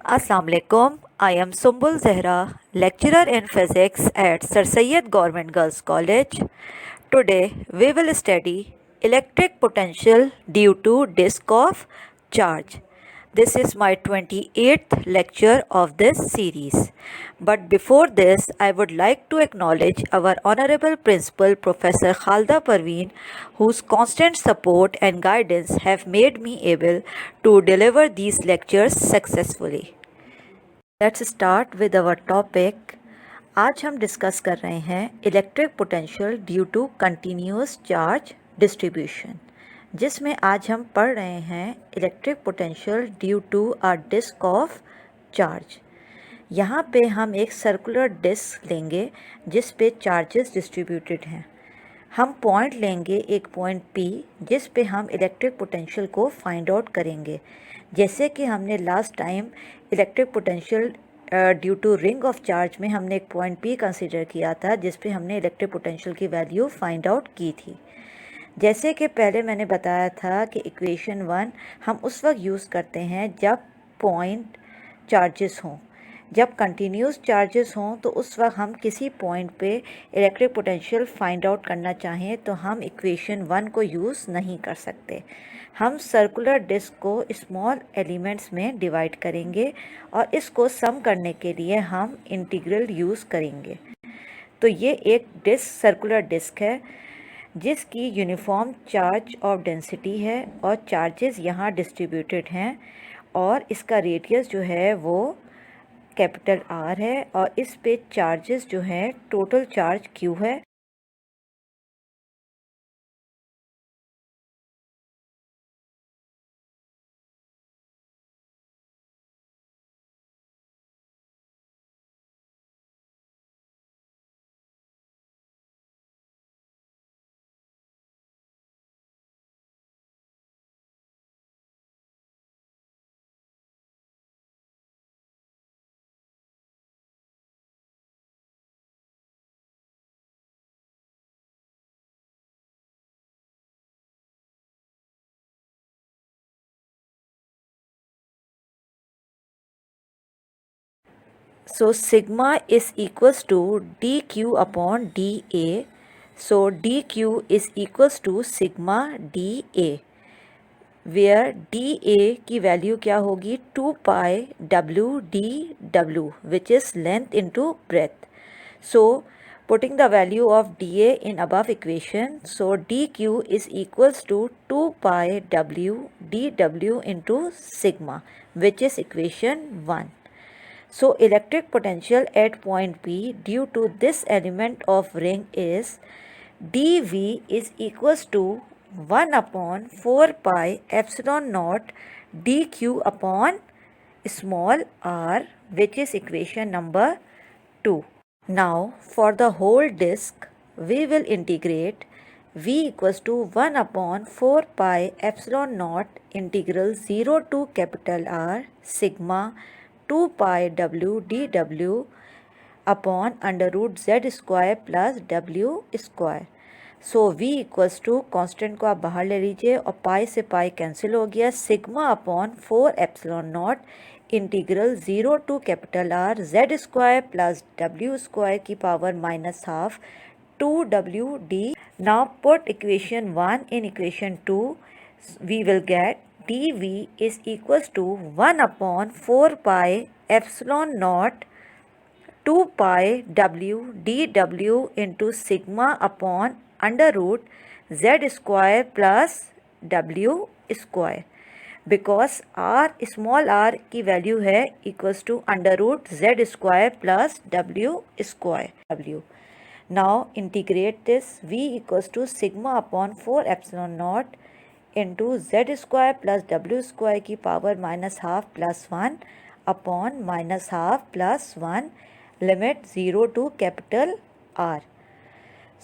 Assalamu alaikum. I am Sumbul Zehra, lecturer in physics at Sir Syed Government Girls College. Today we will study electric potential due to disk of charge. This is my 28th lecture of this series. But before this, I would like to acknowledge our honorable principal Professor Khalda Parveen, whose constant support and guidance have made me able to deliver these lectures successfully. Let's start with our topic. आज हम discuss कर रहे हैं electric potential due to continuous charge distribution, जिसमें आज हम पढ़ रहे हैं electric potential due to a disc of charge. यहाँ पे हम एक सर्कुलर डिस्क लेंगे जिस पे चार्जेस डिस्ट्रीब्यूटेड हैं। हम पॉइंट लेंगे एक पॉइंट P जिस पे हम इलेक्ट्रिक पोटेंशियल को फाइंड आउट करेंगे। जैसे कि हमने last time electric potential due to ring of charge में हमने एक पॉइंट P कंसीडर किया था जिस पे हमने इलेक्ट्रिक पोटेंशियल की वैल्यू फाइंड आउट की थी। जैसे कि पहले मैंने बताया था कि इक्वेशन 1 हम उस वक्त यूज़ करते हैं जब पॉइंट चार्जेस हों। जब कंटिन्यूस चार्जेस हों तो उस वक्त हम किसी पॉइंट पे इलेक्ट्रिक पोटेंशियल फाइंड आउट करना चाहें तो हम इक्वेशन 1 को यूज़ नहीं कर सकते। हम सर्कुलर डिस्क को स्मॉल एलिमेंट्स में डिवाइड करेंगे और इसको सम करने के लिए हम इंटीग्रल यूज़ करेंगे। तो ये एक सर्कुलर डिस्क है जिसकी यूनिफॉर्म चार्ज ऑफ डेंसिटी है और चार्जेस यहाँ डिस्ट्रीब्यूटेड हैं और इसका रेडियस जो है वो कैपिटल R है और इस पे चार्जेस जो हैं टोटल चार्ज Q है। So sigma is equals to dq upon dA. So dq is equals to sigma dA, where dA की वैल्यू क्या होगी 2 pi w dw, which is length into breadth. So putting the value of dA in above equation, so dq is equals to 2 pi w dw into sigma, which is equation 1. So electric potential at point P due to this element of ring is dV is equals to 1 upon 4 pi epsilon naught dq upon small r, which is equation number 2. Now for the whole disk we will integrate V equals to 1 upon 4 pi epsilon naught integral 0 to capital R sigma 2 pi w dw upon under root z square plus w square. So v equals to constant को आप बाहर ले लीजिए और पाई से पाई cancel हो गया, sigma upon 4 epsilon naught integral 0 to capital R z square plus w square की power minus half 2wd. Now put equation 1 in equation 2, we will get dV is equals to 1 upon 4 pi epsilon naught 2 pi w dw into sigma upon under root z square plus w square, because r small r की value है equals to under root z square plus w square w. Now integrate this, v equals to sigma upon 4 epsilon naught into z square plus w square की power minus half plus 1 upon minus half plus 1 limit 0 to capital R.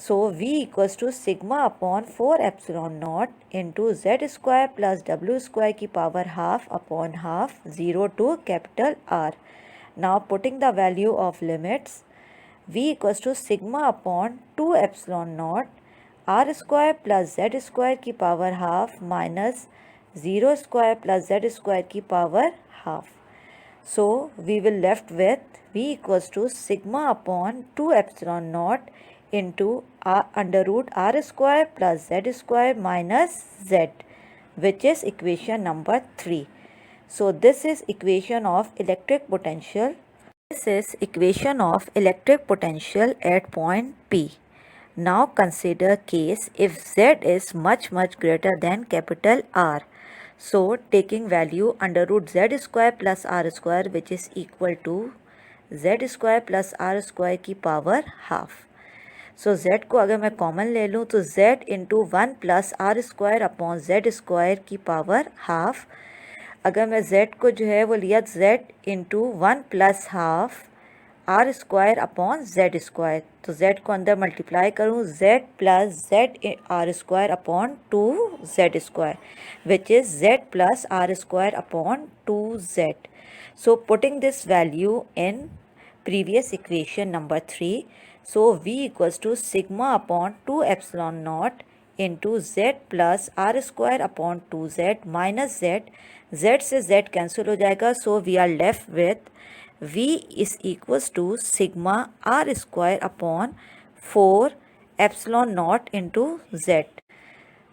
So v equals to sigma upon 4 epsilon naught into z square plus w square की power half upon half 0 to capital R. Now putting the value of limits, v equals to sigma upon 2 epsilon naught r square plus Z square की power half minus 0 square plus Z square की power half. So we will left with V equals to sigma upon 2 epsilon naught into under root r square plus z square minus z, which is equation number 3. So this is equation of electric potential. This is equation of electric potential at point P. Now consider case if Z is much greater than capital R. So taking value under root Z square plus R square, which is equal to Z square plus R square की power half. So Z को अगर मैं common ले लूँ तो Z into 1 plus R square upon Z square की power half. अगर मैं Z को जो है वो लिया Z into 1 plus half R square upon Z square, तो Z को अंदर मल्टीप्लाई करूँ Z plus Z R square upon 2Z square, which is Z plus R square upon 2Z. So putting this value in previous equation number 3, so V equals to sigma upon 2 epsilon naught into Z plus R square upon 2Z minus Z. Z से Z cancel हो जाएगा, so we are left with V is equals to sigma R square upon 4 epsilon naught into Z.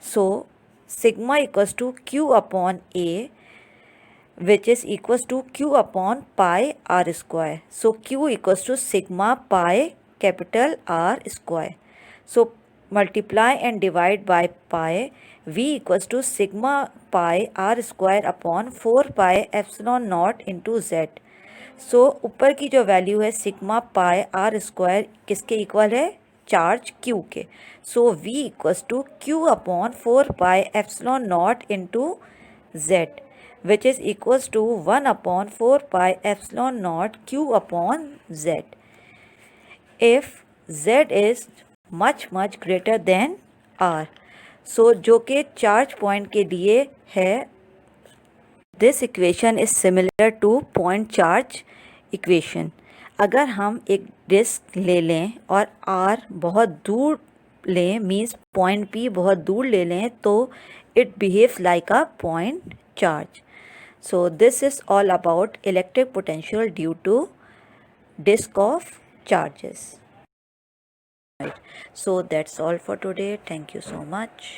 So sigma equals to Q upon A, which is equals to Q upon pi R square. So Q equals to sigma pi capital R square. So multiply and divide by pi. V equals to sigma pi R square upon 4 pi epsilon naught into Z. So ऊपर की जो value है sigma pi R square किसके equal है, charge Q के. So V equals to Q upon 4 pi epsilon naught into Z, which is equals to 1 upon 4 pi epsilon naught Q upon Z. If Z is much greater than R, so जो कि charge point के लिए है, this equation is similar two point charge equation. अगर हम एक disc ले लें और R बहुत दूर लें, मीन्स पॉइंट P बहुत दूर ले लें, तो it behaves like a point charge. So this is all about electric potential due to disk of charges. Right. So that's all for today. Thank you so much.